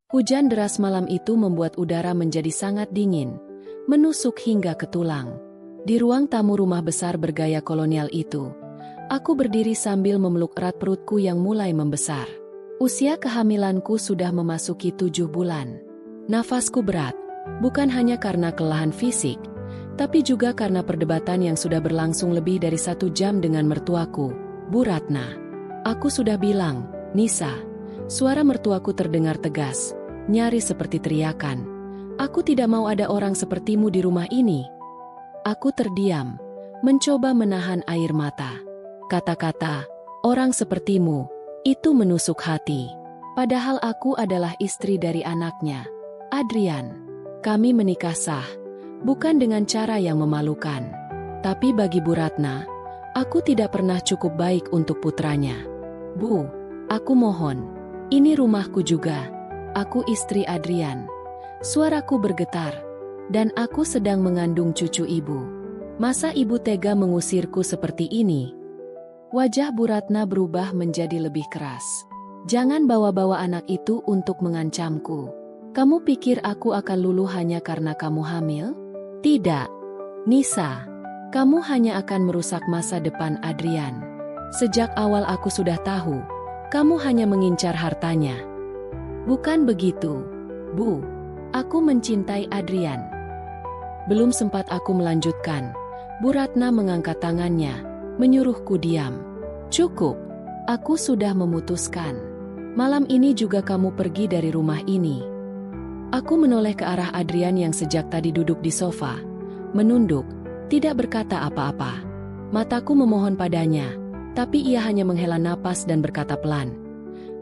Hujan deras malam itu membuat udara menjadi sangat dingin, menusuk hingga ke tulang. Di ruang tamu rumah besar bergaya kolonial itu, aku berdiri sambil memeluk erat perutku yang mulai membesar. Usia kehamilanku sudah memasuki 7 bulan. Nafasku berat, bukan hanya karena kelelahan fisik, tapi juga karena perdebatan yang sudah berlangsung lebih dari 1 jam dengan mertuaku, Bu Ratna. Aku sudah bilang, Nisa. Suara mertuaku terdengar tegas, nyaris seperti teriakan. Aku tidak mau ada orang sepertimu di rumah ini. Aku terdiam, mencoba menahan air mata. Kata-kata, orang sepertimu, itu menusuk hati. Padahal aku adalah istri dari anaknya, Adrian. Kami menikah sah, bukan dengan cara yang memalukan. Tapi bagi Bu Ratna, aku tidak pernah cukup baik untuk putranya. Bu, aku mohon. Ini rumahku juga. Aku istri Adrian. Suaraku bergetar. Dan aku sedang mengandung cucu ibu. Masa ibu tega mengusirku seperti ini? Wajah Bu Ratna berubah menjadi lebih keras. Jangan bawa-bawa anak itu untuk mengancamku. Kamu pikir aku akan luluh hanya karena kamu hamil? Tidak. Nisa, kamu hanya akan merusak masa depan Adrian. Sejak awal aku sudah tahu. Kamu hanya mengincar hartanya. Bukan begitu, Bu. Aku mencintai Adrian. Belum sempat aku melanjutkan, Bu Ratna mengangkat tangannya, menyuruhku diam. Cukup, aku sudah memutuskan. Malam ini juga kamu pergi dari rumah ini. Aku menoleh ke arah Adrian yang sejak tadi duduk di sofa, menunduk, tidak berkata apa-apa. Mataku memohon padanya. Tapi ia hanya menghela napas dan berkata pelan.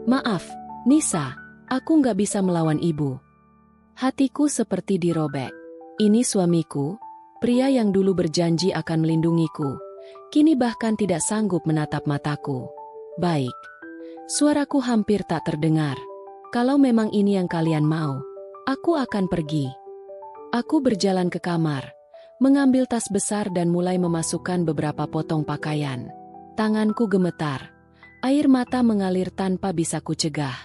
Maaf, Nisa, aku nggak bisa melawan ibu. Hatiku seperti dirobek. Ini suamiku, pria yang dulu berjanji akan melindungiku, kini bahkan tidak sanggup menatap mataku. Baik. Suaraku hampir tak terdengar. Kalau memang ini yang kalian mau, aku akan pergi. Aku berjalan ke kamar, mengambil tas besar dan mulai memasukkan beberapa potong pakaian. Tanganku gemetar, air mata mengalir tanpa bisa kucegah.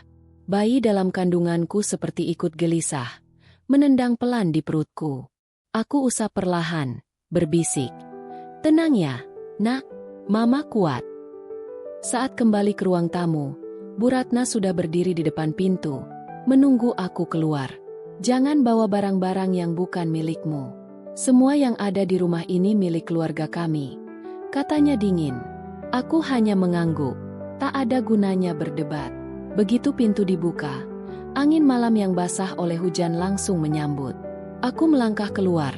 Bayi dalam kandunganku seperti ikut gelisah, menendang pelan di perutku. Aku usap perlahan, berbisik. Tenang ya, nak, mama kuat. Saat kembali ke ruang tamu, Bu Ratna sudah berdiri di depan pintu, menunggu aku keluar. Jangan bawa barang-barang yang bukan milikmu. Semua yang ada di rumah ini milik keluarga kami, katanya dingin. Aku hanya mengangguk, tak ada gunanya berdebat. Begitu pintu dibuka, angin malam yang basah oleh hujan langsung menyambut. Aku melangkah keluar,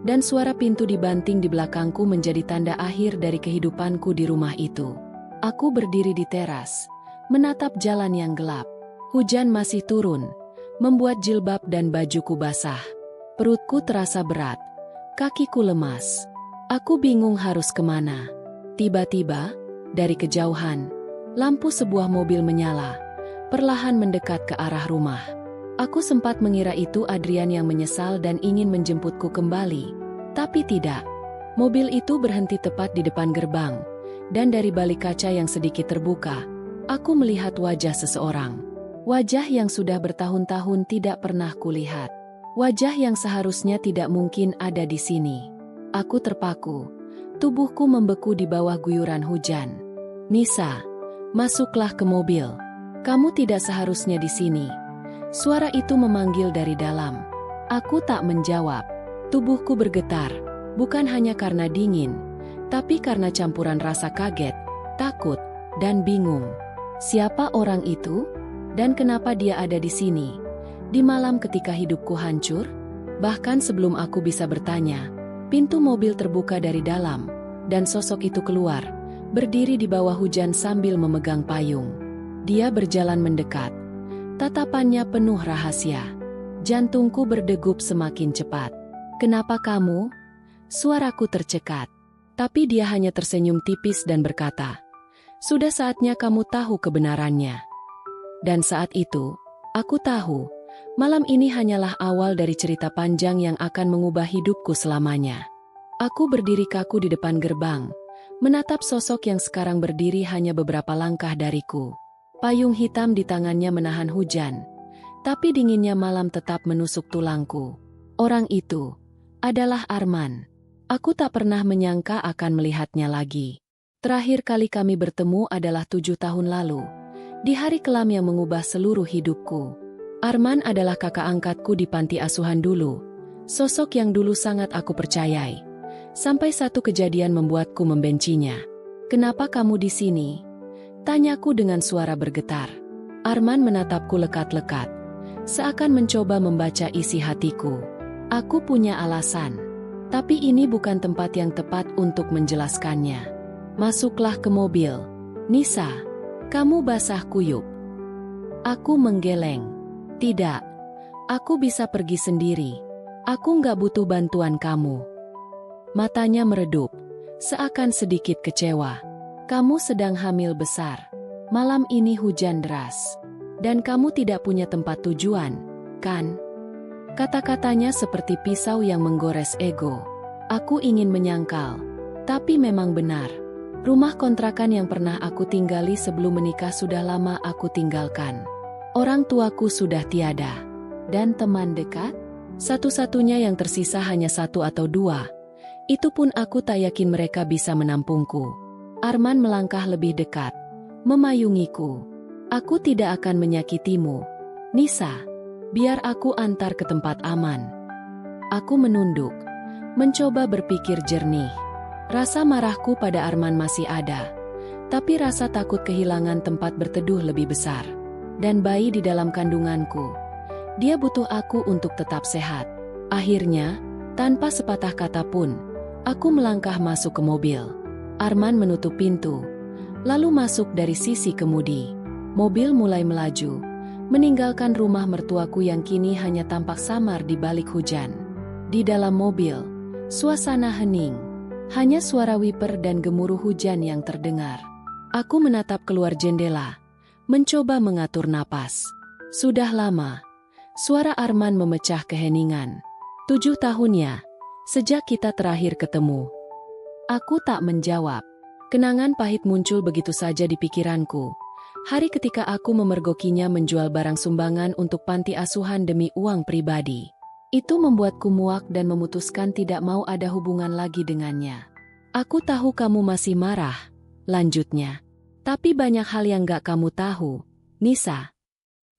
dan suara pintu dibanting di belakangku menjadi tanda akhir dari kehidupanku di rumah itu. Aku berdiri di teras, menatap jalan yang gelap. Hujan masih turun, membuat jilbab dan bajuku basah. Perutku terasa berat, kakiku lemas. Aku bingung harus kemana. Tiba-tiba, dari kejauhan, lampu sebuah mobil menyala, perlahan mendekat ke arah rumah. Aku sempat mengira itu Adrian yang menyesal dan ingin menjemputku kembali. Tapi tidak. Mobil itu berhenti tepat di depan gerbang, dan dari balik kaca yang sedikit terbuka, aku melihat wajah seseorang. Wajah yang sudah bertahun-tahun tidak pernah kulihat. Wajah yang seharusnya tidak mungkin ada di sini. Aku terpaku. Tubuhku membeku di bawah guyuran hujan. Nisa, masuklah ke mobil. Kamu tidak seharusnya di sini. Suara itu memanggil dari dalam. Aku tak menjawab. Tubuhku bergetar, bukan hanya karena dingin, tapi karena campuran rasa kaget, takut, dan bingung. Siapa orang itu? Dan kenapa dia ada di sini? Di malam ketika hidupku hancur? Bahkan sebelum aku bisa bertanya, pintu mobil terbuka dari dalam, dan sosok itu keluar, berdiri di bawah hujan sambil memegang payung. Dia berjalan mendekat. Tatapannya penuh rahasia. Jantungku berdegup semakin cepat. Kenapa kamu? Suaraku tercekat. Tapi dia hanya tersenyum tipis dan berkata, sudah saatnya kamu tahu kebenarannya. Dan saat itu, aku tahu, malam ini hanyalah awal dari cerita panjang yang akan mengubah hidupku selamanya. Aku berdiri kaku di depan gerbang, menatap sosok yang sekarang berdiri hanya beberapa langkah dariku. Payung hitam di tangannya menahan hujan, Tapi dinginnya malam tetap menusuk tulangku. Orang itu adalah Arman. Aku tak pernah menyangka akan melihatnya lagi. Terakhir kali kami bertemu adalah 7 tahun lalu, di hari kelam yang mengubah seluruh hidupku. Arman adalah kakak angkatku di panti asuhan dulu, sosok yang dulu sangat aku percayai. Sampai satu kejadian membuatku membencinya. "Kenapa kamu di sini?" tanyaku dengan suara bergetar. Arman menatapku lekat-lekat, seakan mencoba membaca isi hatiku. "Aku punya alasan, tapi ini bukan tempat yang tepat untuk menjelaskannya. Masuklah ke mobil. Nisa, kamu basah kuyup." Aku menggeleng. "Tidak, aku bisa pergi sendiri. Aku nggak butuh bantuan kamu." Matanya meredup, seakan sedikit kecewa. "Kamu sedang hamil besar. Malam ini hujan deras. Dan kamu tidak punya tempat tujuan, kan?" Kata-katanya seperti pisau yang menggores ego. Aku ingin menyangkal, tapi memang benar. Rumah kontrakan yang pernah aku tinggali sebelum menikah sudah lama aku tinggalkan. Orang tuaku sudah tiada. Dan teman dekat? Satu-satunya yang tersisa hanya 1 atau 2. Itu pun aku tak yakin mereka bisa menampungku. Arman melangkah lebih dekat, memayungiku. "Aku tidak akan menyakitimu, Nisa. Biar aku antar ke tempat aman." Aku menunduk, mencoba berpikir jernih. Rasa marahku pada Arman masih ada, tapi rasa takut kehilangan tempat berteduh lebih besar. Dan bayi di dalam kandunganku. Dia butuh aku untuk tetap sehat. Akhirnya, tanpa sepatah kata pun, aku melangkah masuk ke mobil. Arman menutup pintu, lalu masuk dari sisi kemudi. Mobil mulai melaju, meninggalkan rumah mertuaku yang kini hanya tampak samar di balik hujan. Di dalam mobil, suasana hening. Hanya suara wiper dan gemuruh hujan yang terdengar. Aku menatap keluar jendela, mencoba mengatur napas. Sudah lama, suara Arman memecah keheningan. 7 tahunnya, sejak kita terakhir ketemu. Aku tak menjawab. Kenangan pahit muncul begitu saja di pikiranku. Hari ketika aku memergokinya menjual barang sumbangan untuk panti asuhan demi uang pribadi. Itu membuatku muak dan memutuskan tidak mau ada hubungan lagi dengannya. "Aku tahu kamu masih marah," lanjutnya. "Tapi banyak hal yang gak kamu tahu, Nisa."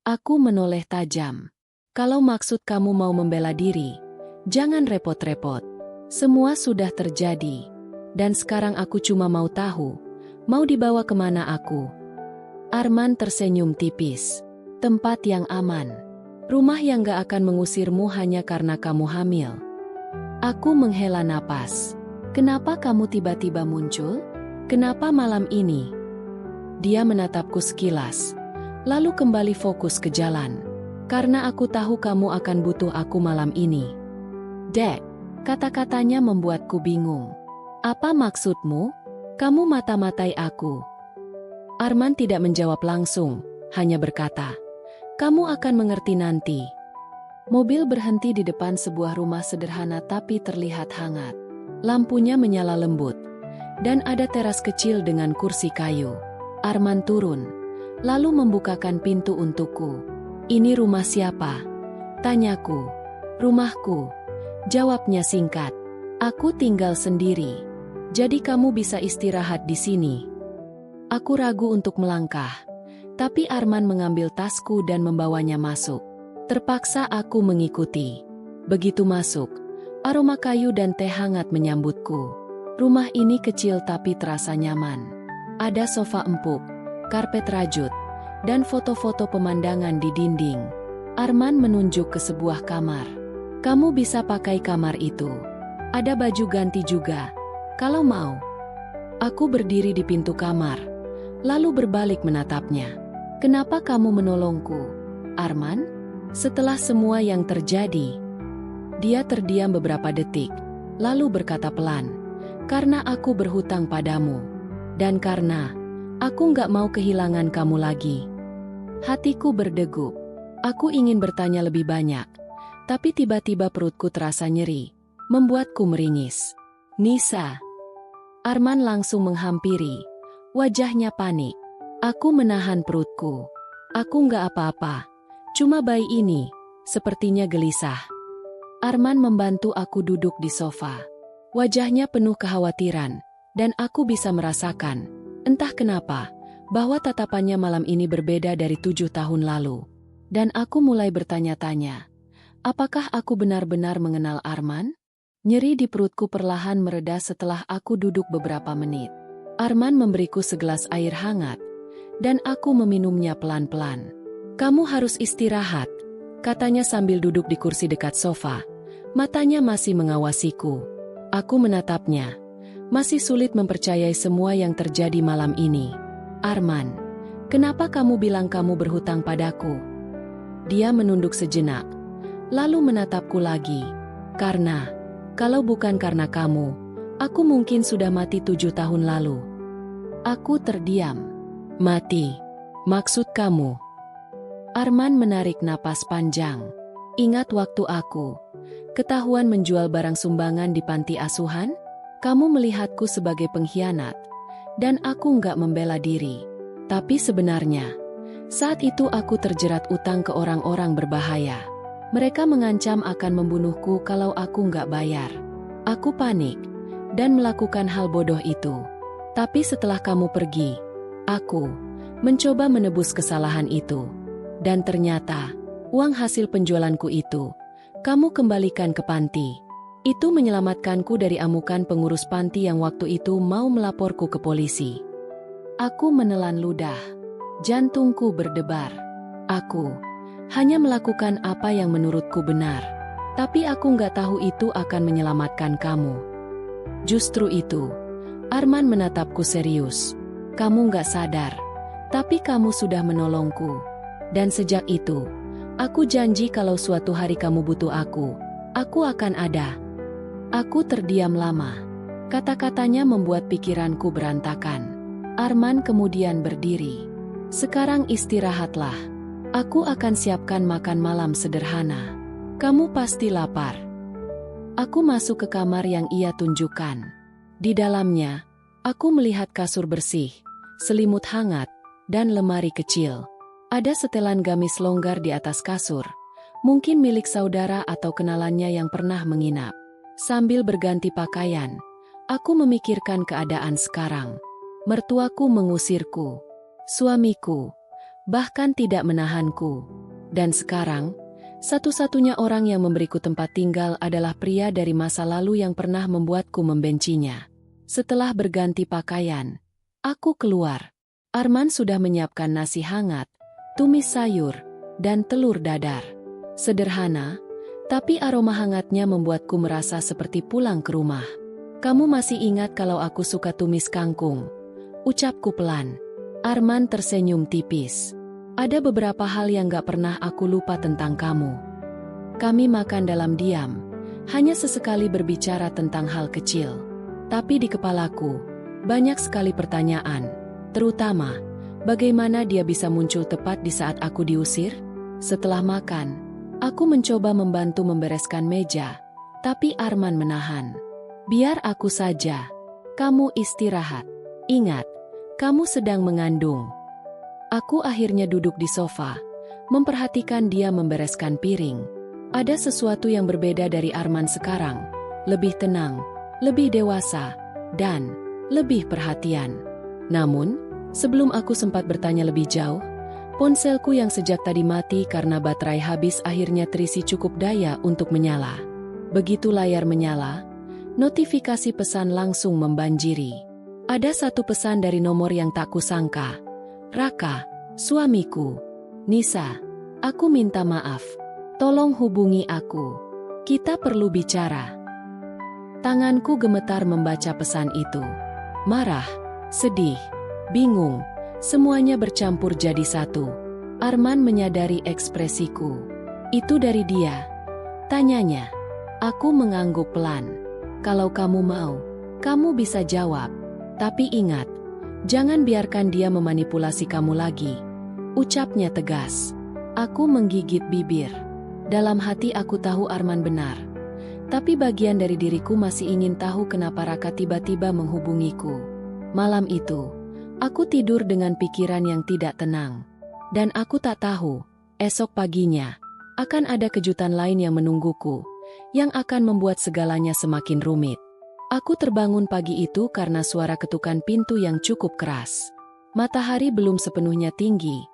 Aku menoleh tajam. "Kalau maksud kamu mau membela diri, jangan repot-repot. Semua sudah terjadi. Dan sekarang aku cuma mau tahu, mau dibawa kemana aku?" Arman tersenyum tipis. "Tempat yang aman. Rumah yang gak akan mengusirmu hanya karena kamu hamil." Aku menghela napas. "Kenapa kamu tiba-tiba muncul? Kenapa malam ini?" Dia menatapku sekilas, lalu kembali fokus ke jalan. "Karena aku tahu kamu akan butuh aku malam ini." "Dek," kata-katanya membuatku bingung. "Apa maksudmu? Kamu mata-matai aku." Arman tidak menjawab langsung, hanya berkata, "Kamu akan mengerti nanti." Mobil berhenti di depan sebuah rumah sederhana tapi terlihat hangat. Lampunya menyala lembut, dan ada teras kecil dengan kursi kayu. Arman turun, lalu membukakan pintu untukku. "Ini rumah siapa?" tanyaku. "Rumahku," jawabnya singkat. "Aku tinggal sendiri. Jadi kamu bisa istirahat di sini." Aku ragu untuk melangkah. Tapi Arman mengambil tasku dan membawanya masuk. Terpaksa aku mengikuti. Begitu masuk, aroma kayu dan teh hangat menyambutku. Rumah ini kecil tapi terasa nyaman. Ada sofa empuk, karpet rajut, dan foto-foto pemandangan di dinding. Arman menunjuk ke sebuah kamar. "Kamu bisa pakai kamar itu. Ada baju ganti juga, kalau mau." Aku berdiri di pintu kamar, lalu berbalik menatapnya. "Kenapa kamu menolongku, Arman? Setelah semua yang terjadi?" Dia terdiam beberapa detik, lalu berkata pelan, "Karena aku berhutang padamu. Dan karena aku nggak mau kehilangan kamu lagi." Hatiku berdegup. Aku ingin bertanya lebih banyak, tapi tiba-tiba perutku terasa nyeri, membuatku meringis. "Nisa." Arman langsung menghampiri, wajahnya panik. Aku menahan perutku. "Aku nggak apa-apa. Cuma bayi ini, sepertinya gelisah. Arman membantu aku duduk di sofa. Wajahnya penuh kekhawatiran, dan aku bisa merasakan, entah kenapa, bahwa tatapannya malam ini berbeda dari 7 tahun lalu. Dan aku mulai bertanya-tanya, apakah aku benar-benar mengenal Arman? Nyeri di perutku perlahan mereda setelah aku duduk beberapa menit. Arman memberiku segelas air hangat, dan aku meminumnya pelan-pelan. "Kamu harus istirahat," katanya sambil duduk di kursi dekat sofa. Matanya masih mengawasiku. Aku menatapnya. Masih sulit mempercayai semua yang terjadi malam ini. "Arman, kenapa kamu bilang kamu berhutang padaku?" Dia menunduk sejenak, lalu menatapku lagi. "Karena, kalau bukan karena kamu, aku mungkin sudah mati 7 tahun lalu." Aku terdiam. "Mati? Maksud kamu?" Arman menarik napas panjang. "Ingat waktu aku ketahuan menjual barang sumbangan di panti asuhan? Kamu melihatku sebagai pengkhianat, dan aku nggak membela diri. Tapi sebenarnya, saat itu aku terjerat utang ke orang-orang berbahaya. Mereka mengancam akan membunuhku kalau aku nggak bayar. Aku panik, dan melakukan hal bodoh itu. Tapi setelah kamu pergi, aku mencoba menebus kesalahan itu. Dan ternyata, uang hasil penjualanku itu kamu kembalikan ke panti. Itu menyelamatkanku dari amukan pengurus panti yang waktu itu mau melaporku ke polisi." Aku menelan ludah. Jantungku berdebar. Aku hanya melakukan apa yang menurutku benar. Tapi aku nggak tahu itu akan menyelamatkan kamu. Justru itu, Arman menatapku serius. "Kamu nggak sadar, tapi kamu sudah menolongku. Dan sejak itu, aku janji kalau suatu hari kamu butuh aku akan ada." Aku terdiam lama. Kata-katanya membuat pikiranku berantakan. Arman kemudian berdiri. "Sekarang istirahatlah. Aku akan siapkan makan malam sederhana. Kamu pasti lapar." Aku masuk ke kamar yang ia tunjukkan. Di dalamnya, aku melihat kasur bersih, selimut hangat, dan lemari kecil. Ada setelan gamis longgar di atas kasur, mungkin milik saudara atau kenalannya yang pernah menginap. Sambil berganti pakaian, aku memikirkan keadaan sekarang. Mertuaku mengusirku, suamiku bahkan tidak menahanku. Dan sekarang, satu-satunya orang yang memberiku tempat tinggal adalah pria dari masa lalu yang pernah membuatku membencinya. Setelah berganti pakaian, aku keluar. Arman sudah menyiapkan nasi hangat, tumis sayur, dan telur dadar. Sederhana, tapi aroma hangatnya membuatku merasa seperti pulang ke rumah. "Kamu masih ingat kalau aku suka tumis kangkung?" ucapku pelan. Arman tersenyum tipis. "Ada beberapa hal yang gak pernah aku lupa tentang kamu." Kami makan dalam diam, hanya sesekali berbicara tentang hal kecil. Tapi di kepalaku, banyak sekali pertanyaan, terutama, bagaimana dia bisa muncul tepat di saat aku diusir? Setelah makan, aku mencoba membantu membereskan meja, tapi Arman menahan. "Biar aku saja. Kamu istirahat. Ingat, kamu sedang mengandung." Aku akhirnya duduk di sofa, memperhatikan dia membereskan piring. Ada sesuatu yang berbeda dari Arman sekarang, lebih tenang, lebih dewasa, dan lebih perhatian. Namun, sebelum aku sempat bertanya lebih jauh, ponselku yang sejak tadi mati karena baterai habis akhirnya terisi cukup daya untuk menyala. Begitu layar menyala, notifikasi pesan langsung membanjiri. Ada satu pesan dari nomor yang tak kusangka. "Raka, suamiku. Nisa, aku minta maaf. Tolong hubungi aku. Kita perlu bicara." Tanganku gemetar membaca pesan itu. Marah, sedih, bingung, semuanya bercampur jadi satu. Arman menyadari ekspresiku. "Itu dari dia?" tanyanya. Aku mengangguk pelan. "Kalau kamu mau, kamu bisa jawab. Tapi ingat, jangan biarkan dia memanipulasi kamu lagi," ucapnya tegas. Aku menggigit bibir. Dalam hati aku tahu Arman benar. Tapi bagian dari diriku masih ingin tahu kenapa Raka tiba-tiba menghubungiku. Malam itu, aku tidur dengan pikiran yang tidak tenang. Dan aku tak tahu Esok paginya, akan ada kejutan lain yang menungguku, yang akan membuat segalanya semakin rumit. Aku terbangun pagi itu karena suara ketukan pintu yang cukup keras. Matahari belum sepenuhnya tinggi,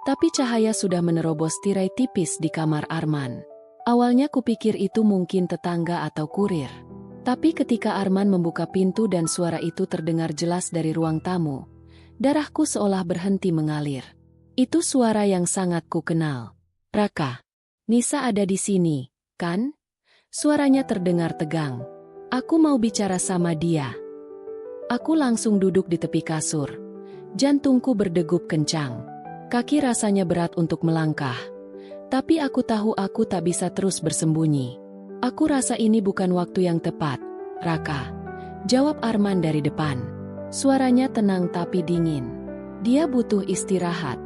tapi cahaya sudah menerobos tirai tipis di kamar Arman. Awalnya kupikir itu mungkin tetangga atau kurir. Tapi ketika Arman membuka pintu dan suara itu terdengar jelas dari ruang tamu, darahku seolah berhenti mengalir. Itu suara yang sangat ku kenal. Raka, Nisa ada di sini, kan? Suaranya terdengar tegang. Aku mau bicara sama dia. Aku langsung duduk di tepi kasur. Jantungku berdegup kencang. Kaki rasanya berat untuk melangkah. Tapi aku tahu aku tak bisa terus bersembunyi. Aku rasa ini bukan waktu yang tepat, Raka. Jawab Arman dari depan. Suaranya tenang tapi dingin. Dia butuh istirahat.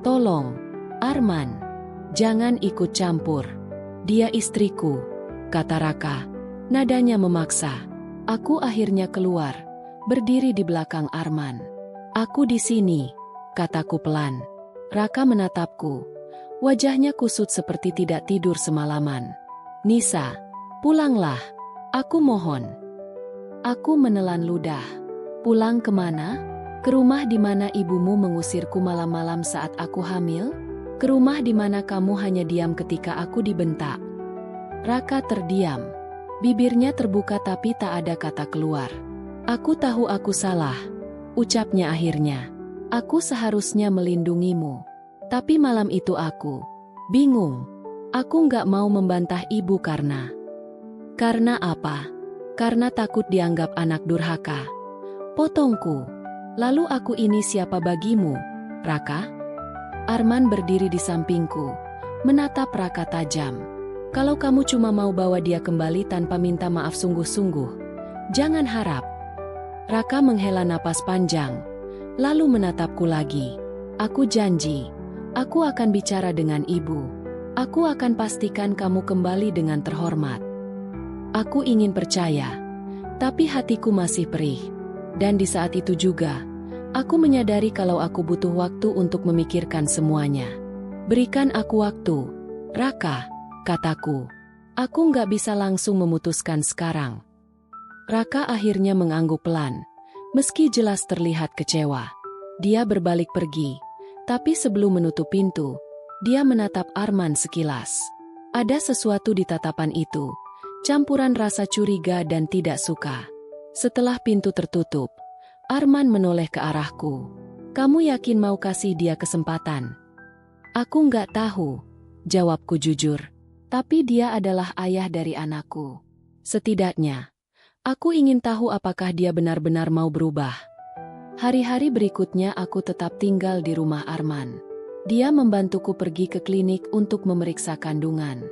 Tolong, Arman. Jangan ikut campur. Dia istriku, kata Raka. Nadanya memaksa. Aku akhirnya keluar, berdiri di belakang Arman. Aku di sini, kataku pelan. Raka menatapku. Wajahnya kusut seperti tidak tidur semalaman. Nisa, pulanglah. Aku mohon. Aku menelan ludah. Pulang kemana? Ke rumah di mana ibumu mengusirku malam-malam saat aku hamil? Ke rumah di mana kamu hanya diam ketika aku dibentak? Raka terdiam. Bibirnya terbuka tapi tak ada kata keluar. Aku tahu aku salah, ucapnya akhirnya. Aku seharusnya melindungimu. Tapi malam itu aku bingung. Aku nggak mau membantah ibu karena apa? Karena takut dianggap anak durhaka. Potongku. Lalu aku ini siapa bagimu, Raka? Arman berdiri di sampingku, menatap Raka tajam. Kalau kamu cuma mau bawa dia kembali tanpa minta maaf sungguh-sungguh, jangan harap. Raka menghela napas panjang, lalu menatapku lagi. Aku janji, aku akan bicara dengan ibu. Aku akan pastikan kamu kembali dengan terhormat. Aku ingin percaya, tapi hatiku masih perih. Dan di saat itu juga, aku menyadari kalau aku butuh waktu untuk memikirkan semuanya. Berikan aku waktu, Raka. Kataku, aku nggak bisa langsung memutuskan sekarang. Raka akhirnya mengangguk pelan, meski jelas terlihat kecewa. Dia berbalik pergi, tapi sebelum menutup pintu, dia menatap Arman sekilas. Ada sesuatu di tatapan itu, campuran rasa curiga dan tidak suka. Setelah pintu tertutup, Arman menoleh ke arahku. Kamu yakin mau kasih dia kesempatan? Aku nggak tahu, jawabku jujur. Tapi dia adalah ayah dari anakku. Setidaknya, aku ingin tahu apakah dia benar-benar mau berubah. Hari-hari berikutnya aku tetap tinggal di rumah Arman. Dia membantuku pergi ke klinik untuk memeriksa kandungan.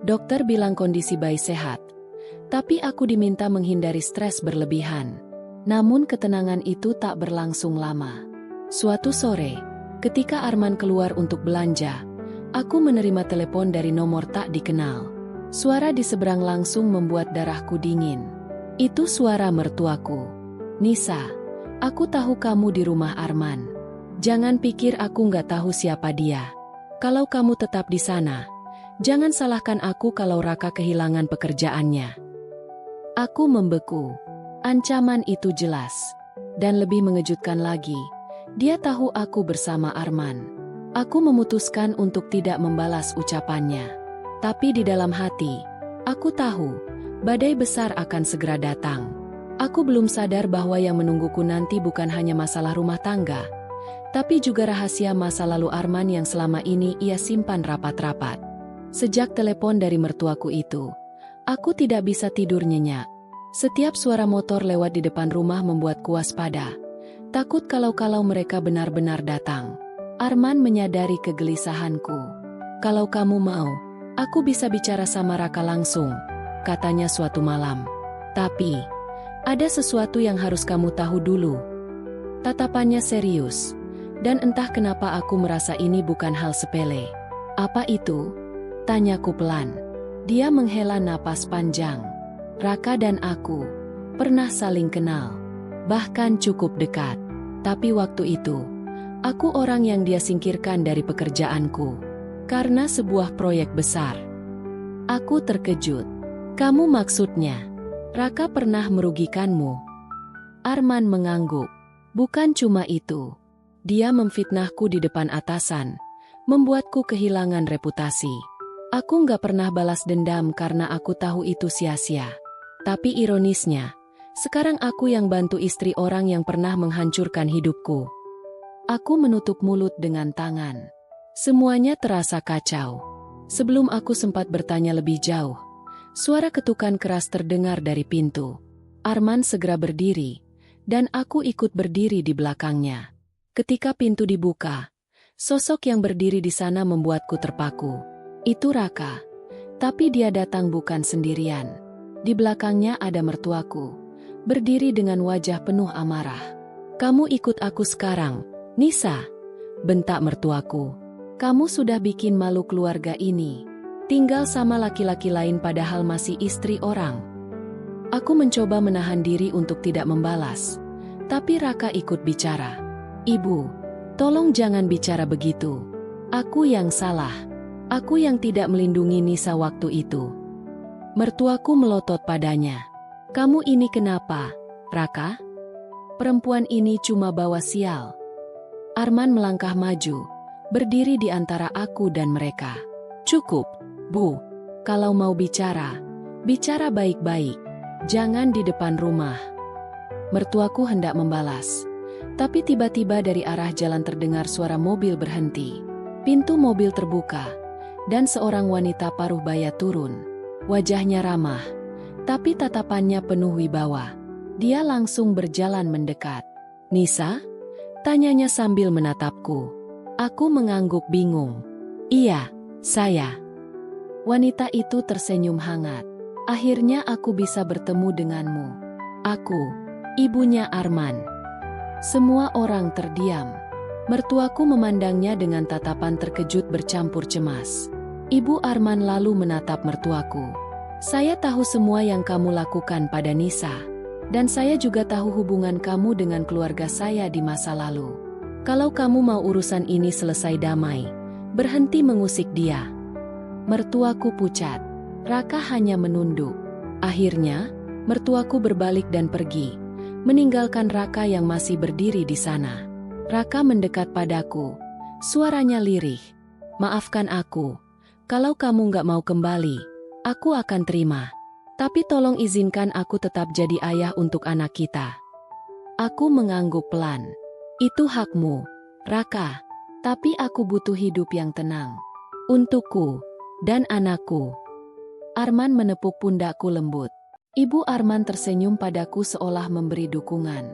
Dokter bilang kondisi bayi sehat. Tapi aku diminta menghindari stres berlebihan. Namun ketenangan itu tak berlangsung lama. Suatu sore, ketika Arman keluar untuk belanja, aku menerima telepon dari nomor tak dikenal. Suara di seberang langsung membuat darahku dingin. Itu suara mertuaku. Nisa, aku tahu kamu di rumah Arman. Jangan pikir aku nggak tahu siapa dia. Kalau kamu tetap di sana, jangan salahkan aku kalau Raka kehilangan pekerjaannya. Aku membeku. Ancaman itu jelas. Dan lebih mengejutkan lagi, dia tahu aku bersama Arman. Aku memutuskan untuk tidak membalas ucapannya. Tapi di dalam hati, aku tahu, badai besar akan segera datang. Aku belum sadar bahwa yang menungguku nanti bukan hanya masalah rumah tangga, tapi juga rahasia masa lalu Arman yang selama ini ia simpan rapat-rapat. Sejak telepon dari mertuaku itu, aku tidak bisa tidur nyenyak. Setiap suara motor lewat di depan rumah membuatku waspada. Takut kalau mereka benar-benar datang. Arman menyadari kegelisahanku. Kalau kamu mau, aku bisa bicara sama Raka langsung, katanya suatu malam. Tapi, ada sesuatu yang harus kamu tahu dulu. Tatapannya serius, dan entah kenapa aku merasa ini bukan hal sepele. Apa itu? Tanyaku pelan. Dia menghela napas panjang. Raka dan aku pernah saling kenal, bahkan cukup dekat. Tapi waktu itu, aku orang yang dia singkirkan dari pekerjaanku. Karena sebuah proyek besar. Aku terkejut. Kamu maksudnya, Raka pernah merugikanmu? Arman mengangguk. Bukan cuma itu. Dia memfitnahku di depan atasan, membuatku kehilangan reputasi. Aku nggak pernah balas dendam karena aku tahu itu sia-sia. Tapi ironisnya, sekarang aku yang bantu istri orang yang pernah menghancurkan hidupku. Aku menutup mulut dengan tangan. Semuanya terasa kacau. Sebelum aku sempat bertanya lebih jauh, suara ketukan keras terdengar dari pintu. Arman segera berdiri, dan aku ikut berdiri di belakangnya. Ketika pintu dibuka, sosok yang berdiri di sana membuatku terpaku. Itu Raka. Tapi dia datang bukan sendirian. Di belakangnya ada mertuaku, berdiri dengan wajah penuh amarah. "Kamu ikut aku sekarang, Nisa," bentak mertuaku. "Kamu sudah bikin malu keluarga ini. Tinggal sama laki-laki lain padahal masih istri orang." Aku mencoba menahan diri untuk tidak membalas. Tapi Raka ikut bicara. "Ibu, tolong jangan bicara begitu. Aku yang salah. Aku yang tidak melindungi Nisa waktu itu." Mertuaku melotot padanya. "Kamu ini kenapa, Raka? Perempuan ini cuma bawa sial." Arman melangkah maju, berdiri di antara aku dan mereka. "Cukup, Bu. Kalau mau bicara, bicara baik-baik. Jangan di depan rumah." Mertuaku hendak membalas. Tapi tiba-tiba dari arah jalan terdengar suara mobil berhenti. Pintu mobil terbuka, dan seorang wanita paruh baya turun. Wajahnya ramah, tapi tatapannya penuh wibawa. Dia langsung berjalan mendekat. "Nisa?" tanyanya sambil menatapku. Aku mengangguk bingung. "Iya, saya." Wanita itu tersenyum hangat. "Akhirnya aku bisa bertemu denganmu. Aku, ibunya Arman." Semua orang terdiam. Mertuaku memandangnya dengan tatapan terkejut bercampur cemas. Ibu Arman lalu menatap mertuaku. "Saya tahu semua yang kamu lakukan pada Nisa. Dan saya juga tahu hubungan kamu dengan keluarga saya di masa lalu. Kalau kamu mau urusan ini selesai damai, berhenti mengusik dia." Mertuaku pucat. Raka hanya menunduk. Akhirnya, mertuaku berbalik dan pergi, meninggalkan Raka yang masih berdiri di sana. Raka mendekat padaku. Suaranya lirih. "Maafkan aku. Kalau kamu nggak mau kembali, aku akan terima. Tapi tolong izinkan aku tetap jadi ayah untuk anak kita." Aku mengangguk pelan. "Itu hakmu, Raka. Tapi aku butuh hidup yang tenang. Untukku dan anakku." Arman menepuk pundakku lembut. Ibu Arman tersenyum padaku seolah memberi dukungan.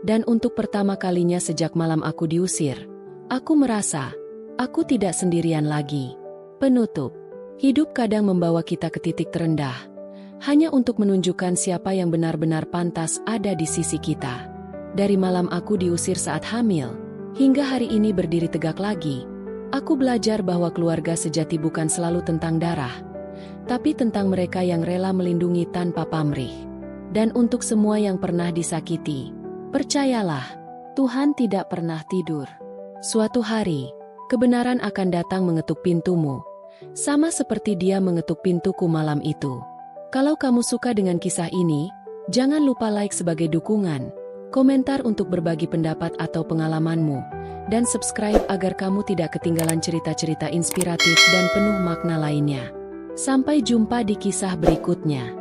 Dan untuk pertama kalinya sejak malam aku diusir, aku merasa aku tidak sendirian lagi. Penutup. Hidup kadang membawa kita ke titik terendah, hanya untuk menunjukkan siapa yang benar-benar pantas ada di sisi kita. Dari malam aku diusir saat hamil, hingga hari ini berdiri tegak lagi, aku belajar bahwa keluarga sejati bukan selalu tentang darah, tapi tentang mereka yang rela melindungi tanpa pamrih. Dan untuk semua yang pernah disakiti, percayalah, Tuhan tidak pernah tidur. Suatu hari, kebenaran akan datang mengetuk pintumu, sama seperti dia mengetuk pintuku malam itu. Kalau kamu suka dengan kisah ini, jangan lupa like sebagai dukungan, komentar untuk berbagi pendapat atau pengalamanmu, dan subscribe agar kamu tidak ketinggalan cerita-cerita inspiratif dan penuh makna lainnya. Sampai jumpa di kisah berikutnya.